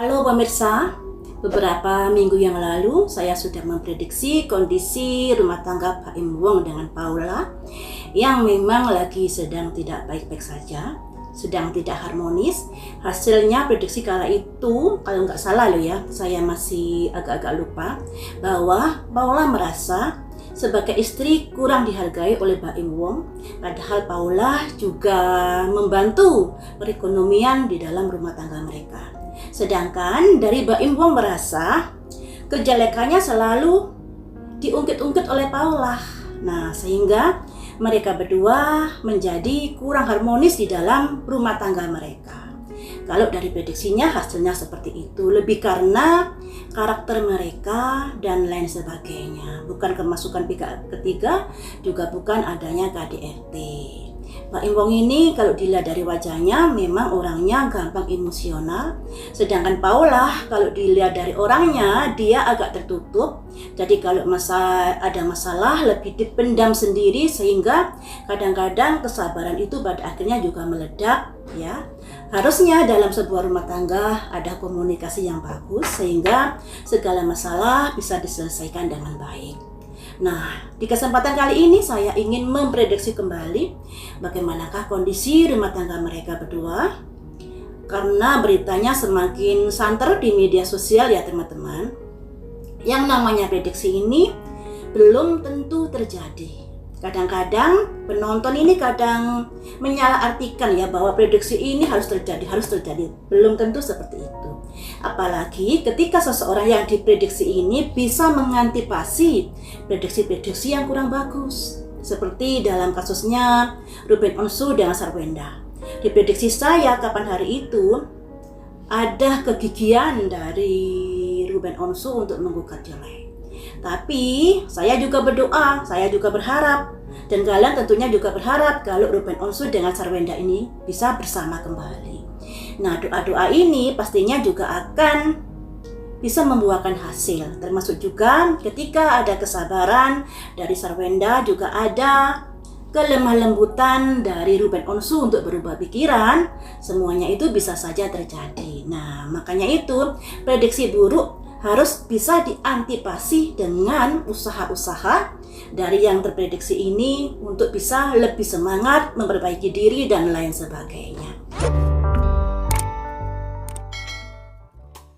Halo pemirsa, beberapa minggu yang lalu saya sudah memprediksi kondisi rumah tangga Pak Im Wong dengan Paula yang memang lagi sedang tidak baik-baik saja, sedang tidak harmonis. Hasilnya prediksi kala itu, kalau nggak salah loh ya, saya masih agak-agak lupa, bahwa Paula merasa sebagai istri kurang dihargai oleh Pak Im Wong, padahal Paula juga membantu perekonomian di dalam rumah tangga mereka. Sedangkan dari Mbak Im Wong merasa kejelekannya selalu diungkit-ungkit oleh Paula. Nah, sehingga mereka berdua menjadi kurang harmonis di dalam rumah tangga mereka. Kalau dari prediksinya hasilnya seperti itu, lebih karena karakter mereka dan lain sebagainya. Bukan kemasukan pihak ketiga, juga bukan adanya KDRT. Pak Im Wong ini kalau dilihat dari wajahnya memang orangnya gampang emosional. Sedangkan Paula kalau dilihat dari orangnya dia agak tertutup. Jadi kalau ada masalah lebih dipendam sendiri, sehingga kadang-kadang kesabaran itu pada akhirnya juga meledak ya. Harusnya dalam sebuah rumah tangga ada komunikasi yang bagus sehingga segala masalah bisa diselesaikan dengan baik. Nah, di kesempatan kali ini saya ingin memprediksi kembali bagaimanakah kondisi rumah tangga mereka berdua. Karena beritanya semakin santer di media sosial ya teman-teman. Yang namanya prediksi ini belum tentu terjadi. Kadang-kadang penonton ini kadang menyalahartikan ya bahwa prediksi ini harus terjadi. Belum tentu seperti itu. Apalagi ketika seseorang yang diprediksi ini bisa mengantisipasi prediksi-prediksi yang kurang bagus. Seperti dalam kasusnya Ruben Onsu dengan Sarwenda. Di prediksi saya kapan hari itu ada kegigihan dari Ruben Onsu untuk menggugat cerai. Tapi saya juga berdoa, saya juga berharap, dan kalian tentunya juga berharap kalau Ruben Onsu dengan Sarwenda ini bisa bersama kembali. Nah, doa-doa ini pastinya juga akan bisa membuahkan hasil, termasuk juga ketika ada kesabaran dari Sarwenda, juga ada kelemah lembutan dari Ruben Onsu untuk berubah pikiran, semuanya itu bisa saja terjadi. Nah, makanya itu prediksi buruk harus bisa diantisipasi dengan usaha-usaha dari yang terprediksi ini untuk bisa lebih semangat memperbaiki diri dan lain sebagainya.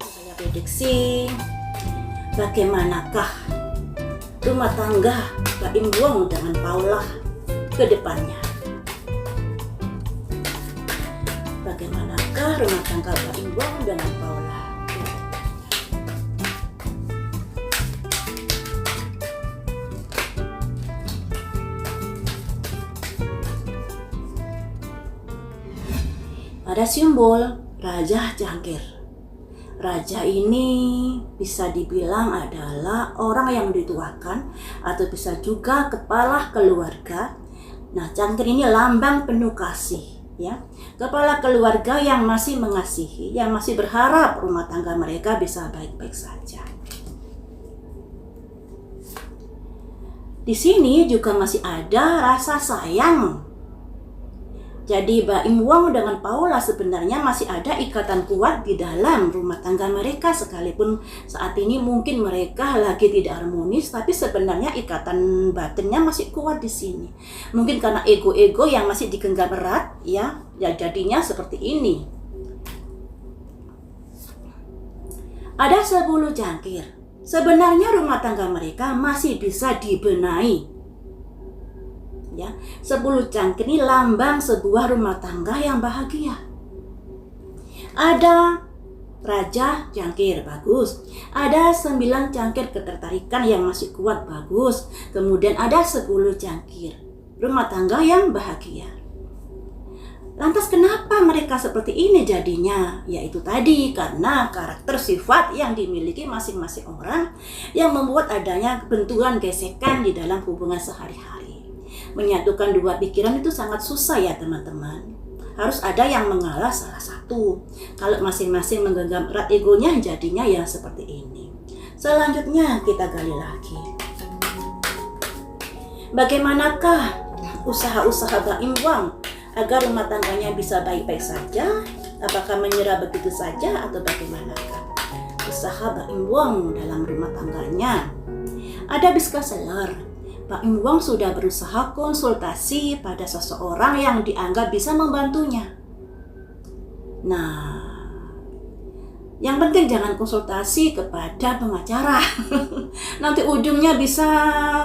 Saya prediksi bagaimanakah rumah tangga Pak Im Wong dengan Paula ke depannya. Bagaimanakah rumah tangga Pak Im Wong dengan Paula? Ada simbol Raja Jangkir. Raja ini bisa dibilang adalah orang yang dituakan atau bisa juga kepala keluarga. Nah, Jangkir ini lambang penuh kasih ya. Kepala keluarga yang masih mengasihi, yang masih berharap rumah tangga mereka bisa baik-baik saja. Di sini juga masih ada rasa sayang. Jadi Mbak Im Wong dengan Paula sebenarnya masih ada ikatan kuat di dalam rumah tangga mereka, sekalipun saat ini mungkin mereka lagi tidak harmonis, tapi sebenarnya ikatan batinnya masih kuat di sini. Mungkin karena ego-ego yang masih digenggam erat ya jadinya seperti ini. Ada 10 jangkir. Sebenarnya rumah tangga mereka masih bisa dibenahi. Ya, 10 jangkir ini lambang sebuah rumah tangga yang bahagia. Ada Raja Jangkir, bagus. Ada 9 jangkir ketertarikan yang masih kuat, bagus. Kemudian ada 10 jangkir rumah tangga yang bahagia. Lantas kenapa mereka seperti ini jadinya? Yaitu tadi karena karakter sifat yang dimiliki masing-masing orang yang membuat adanya benturan gesekan di dalam hubungan sehari-hari. Menyatukan dua pikiran itu sangat susah ya teman-teman. Harus ada yang mengalah salah satu. Kalau masing-masing menggenggam erat egonya jadinya ya seperti ini. Selanjutnya kita gali lagi. Bagaimanakah usaha-usaha Mbak Im Wong agar rumah tangganya bisa baik-baik saja, Apakah menyerah begitu saja atau bagaimanakah usaha Pak Im Wong dalam rumah tangganya? Ada bestseller, Pak Im Wong sudah berusaha konsultasi pada seseorang yang dianggap bisa membantunya. Nah, yang penting jangan konsultasi kepada pengacara. Nanti ujungnya bisa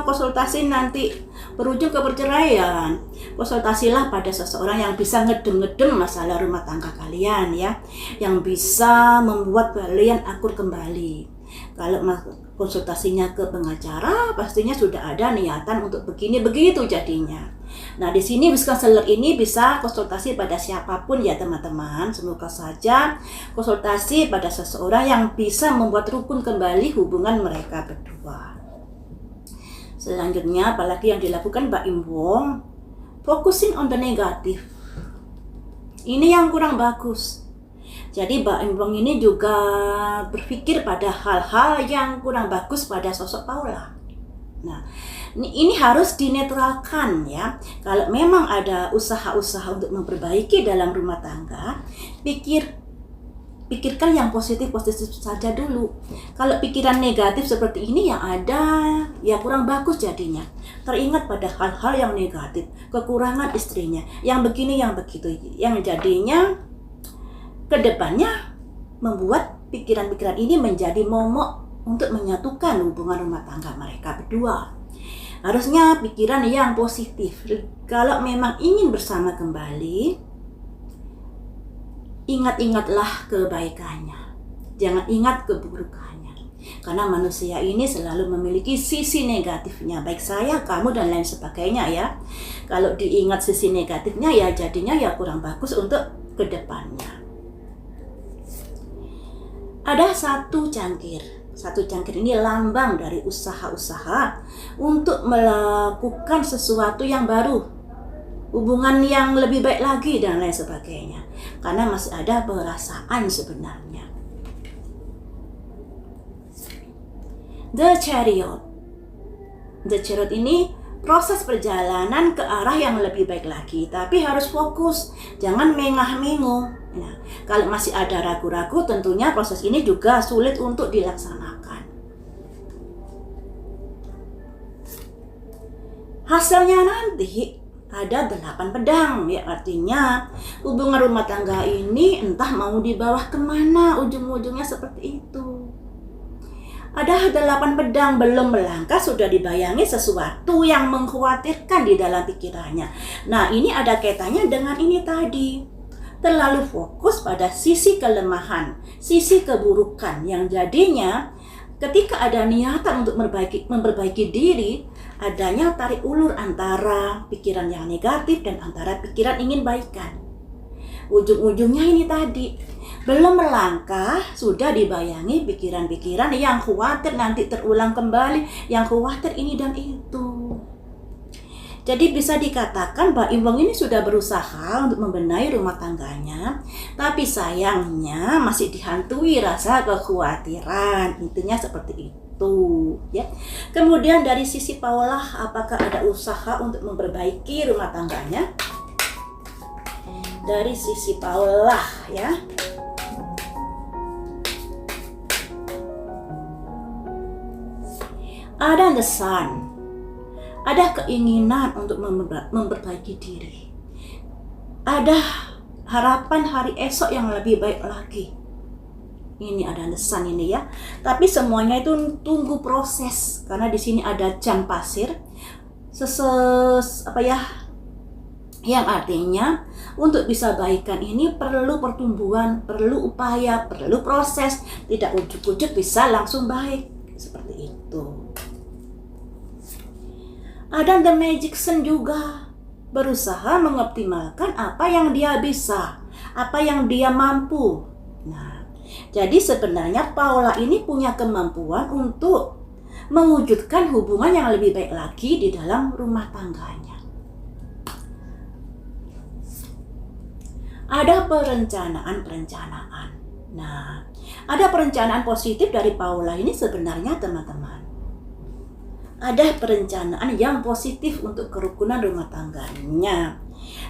konsultasi nanti berujung ke perceraian. Konsultasilah pada seseorang yang bisa ngedem-ngedem masalah rumah tangga kalian ya, yang bisa membuat kalian akur kembali. Kalau konsultasinya ke pengacara, pastinya sudah ada niatan untuk begini begitu jadinya. Nah, di sini bestseller ini bisa konsultasi pada siapapun ya teman-teman. Semoga saja konsultasi pada seseorang yang bisa membuat rukun kembali hubungan mereka berdua. Selanjutnya, apalagi yang dilakukan Pak Im Wong, focusing on the negative. Ini yang kurang bagus. Jadi Pak Im Wong ini juga berpikir pada hal-hal yang kurang bagus pada sosok Paula. Nah, ini harus dinetralkan ya. Kalau memang ada usaha-usaha untuk memperbaiki dalam rumah tangga, pikirkan yang positif-positif saja dulu. Kalau pikiran negatif seperti ini yang ada, ya kurang bagus jadinya. Teringat pada hal-hal yang negatif, kekurangan istrinya, yang begini, yang begitu, yang jadinya kedepannya membuat pikiran-pikiran ini menjadi momok untuk menyatukan hubungan rumah tangga mereka berdua. Harusnya pikiran yang positif. Kalau memang ingin bersama kembali, ingat-ingatlah kebaikannya, jangan ingat keburukannya. Karena manusia ini selalu memiliki sisi negatifnya, baik saya, kamu, dan lain sebagainya ya. Kalau diingat sisi negatifnya ya jadinya ya kurang bagus untuk kedepannya. Ada satu cangkir ini lambang dari usaha-usaha untuk melakukan sesuatu yang baru, hubungan yang lebih baik lagi dan lain sebagainya. Karena masih ada perasaan sebenarnya. The Chariot ini proses perjalanan ke arah yang lebih baik lagi, tapi harus fokus, jangan mengah-menguh. Nah, kalau masih ada ragu-ragu, tentunya proses ini juga sulit untuk dilaksanakan. Hasilnya nanti ada 8 pedang, ya artinya hubungan rumah tangga ini entah mau dibawa kemana, ujung-ujungnya seperti itu. Ada 8 pedang, belum melangkah sudah dibayangi sesuatu yang mengkhawatirkan di dalam pikirannya. Nah, ini ada kaitannya dengan ini tadi. Terlalu fokus pada sisi kelemahan, sisi keburukan yang jadinya ketika ada niatan untuk memperbaiki diri, adanya tarik ulur antara pikiran yang negatif dan antara pikiran ingin baikan. Ujung-ujungnya ini tadi, belum melangkah sudah dibayangi pikiran-pikiran yang khawatir nanti terulang kembali, yang khawatir ini dan itu. Jadi bisa dikatakan Pak Im Wong ini sudah berusaha untuk membenahi rumah tangganya, tapi sayangnya masih dihantui rasa kekhawatiran. Intinya seperti itu ya. Kemudian dari sisi Paula, apakah ada usaha untuk memperbaiki rumah tangganya? Dari sisi Paula ya. Ada the sun. Ada keinginan untuk memperbaiki diri. Ada harapan hari esok yang lebih baik lagi. Ini ada lesan ini ya. Tapi semuanya itu tunggu proses, karena di sini ada jam pasir. Yang artinya untuk bisa baikan ini perlu pertumbuhan, perlu upaya, perlu proses. Tidak ujuk-ujuk bisa langsung baik. Seperti itu. Ada The Magician juga, berusaha mengoptimalkan apa yang dia bisa, apa yang dia mampu. Nah, jadi sebenarnya Paula ini punya kemampuan untuk mewujudkan hubungan yang lebih baik lagi di dalam rumah tangganya. Ada perencanaan. Nah, ada perencanaan positif dari Paula ini sebenarnya teman-teman. Ada perencanaan yang positif untuk kerukunan rumah tangganya.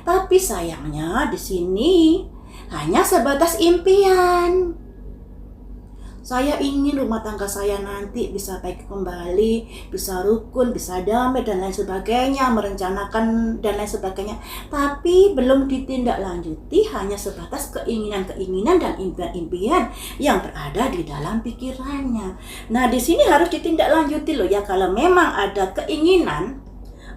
Tapi sayangnya di sini hanya sebatas impian. Saya ingin rumah tangga saya nanti bisa baik kembali, bisa rukun, bisa damai dan lain sebagainya, merencanakan dan lain sebagainya. Tapi belum ditindaklanjuti, hanya sebatas keinginan-keinginan dan impian-impian yang berada di dalam pikirannya. Nah, di sini harus ditindaklanjuti loh ya, kalau memang ada keinginan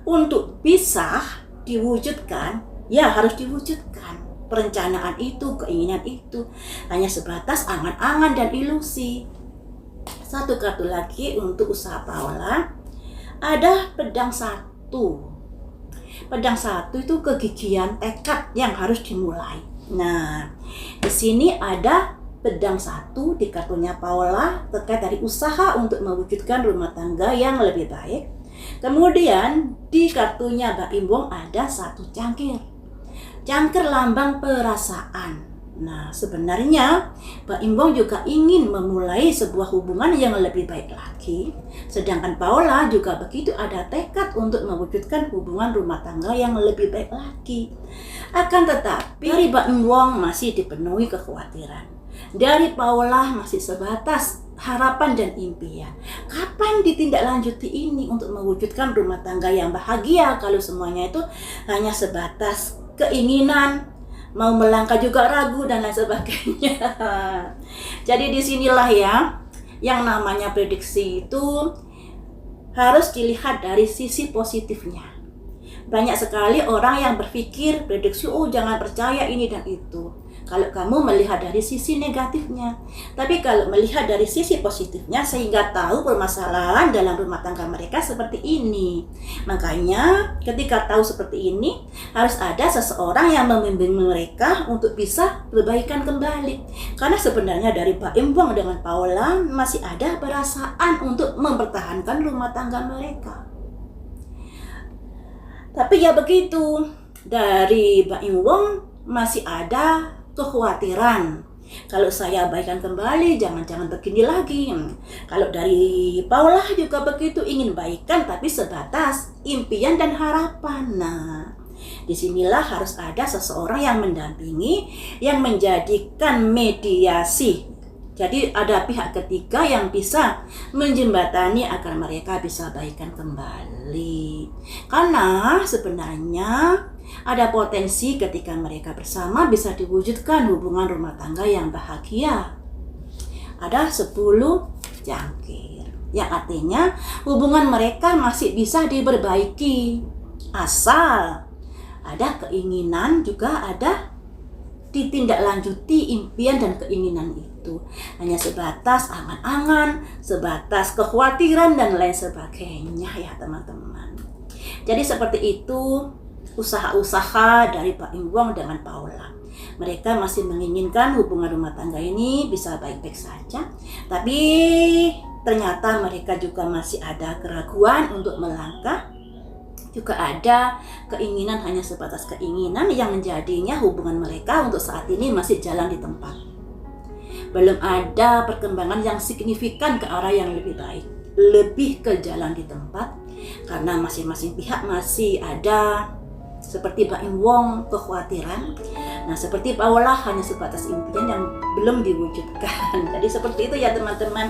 untuk bisa diwujudkan, ya harus diwujudkan. Perencanaan itu, keinginan itu hanya sebatas angan-angan dan ilusi. Satu kartu lagi untuk usaha Paula, ada pedang satu. Pedang satu itu kegigihan, tekad yang harus dimulai. Nah, di sini ada pedang satu di kartunya Paula terkait dari usaha untuk mewujudkan rumah tangga yang lebih baik. Kemudian di kartunya Mbak Imbong ada satu cangkir. Cangkir lambang perasaan. Nah, sebenarnya Mbak Imbong juga ingin memulai sebuah hubungan yang lebih baik lagi. Sedangkan Paula juga begitu, ada tekad untuk mewujudkan hubungan rumah tangga yang lebih baik lagi. Akan tetapi dari Mbak Imbong masih dipenuhi kekhawatiran. Dari Paula masih sebatas harapan dan impian. Kapan ditindaklanjuti ini untuk mewujudkan rumah tangga yang bahagia kalau semuanya itu hanya sebatas keinginan, mau melangkah juga ragu dan lain sebagainya. Jadi disinilah ya, yang namanya prediksi itu harus dilihat dari sisi positifnya. Banyak sekali orang yang berpikir prediksi, oh jangan percaya ini dan itu, kalau kamu melihat dari sisi negatifnya. Tapi kalau melihat dari sisi positifnya, sehingga tahu permasalahan dalam rumah tangga mereka seperti ini. Makanya ketika tahu seperti ini, harus ada seseorang yang membimbing mereka untuk bisa perbaikan kembali. Karena sebenarnya dari Mbak Imbong dengan Paula masih ada perasaan untuk mempertahankan rumah tangga mereka. Tapi ya begitu, dari Mbak Imbong masih ada kekhawatiran. Kalau saya baikan kembali, jangan-jangan begini lagi. Kalau dari Paula juga begitu, ingin baikan tapi sebatas impian dan harapan. Nah, disinilah harus ada seseorang yang mendampingi, yang menjadikan mediasi. Jadi ada pihak ketiga yang bisa menjembatani agar mereka bisa baikan kembali. Karena sebenarnya ada potensi ketika mereka bersama bisa diwujudkan hubungan rumah tangga yang bahagia. Ada 10 cangkir, yang artinya hubungan mereka masih bisa diperbaiki. Asal ada keinginan, juga ada ditindaklanjuti impian dan keinginan itu. Hanya sebatas angan-angan, sebatas kekhawatiran dan lain sebagainya ya teman-teman. Jadi seperti itu usaha-usaha dari Mbak Imbong dengan Paula. Mereka masih menginginkan hubungan rumah tangga ini bisa baik-baik saja, tapi ternyata mereka juga masih ada keraguan untuk melangkah. Juga ada keinginan hanya sebatas keinginan yang menjadinya hubungan mereka untuk saat ini masih jalan di tempat. Belum ada perkembangan yang signifikan ke arah yang lebih baik, lebih ke jalan di tempat, karena masing-masing pihak masih ada seperti Mbak Imbong kekhawatiran. Nah, seperti Paula hanya sebatas impian yang belum diwujudkan. Jadi seperti itu ya teman-teman.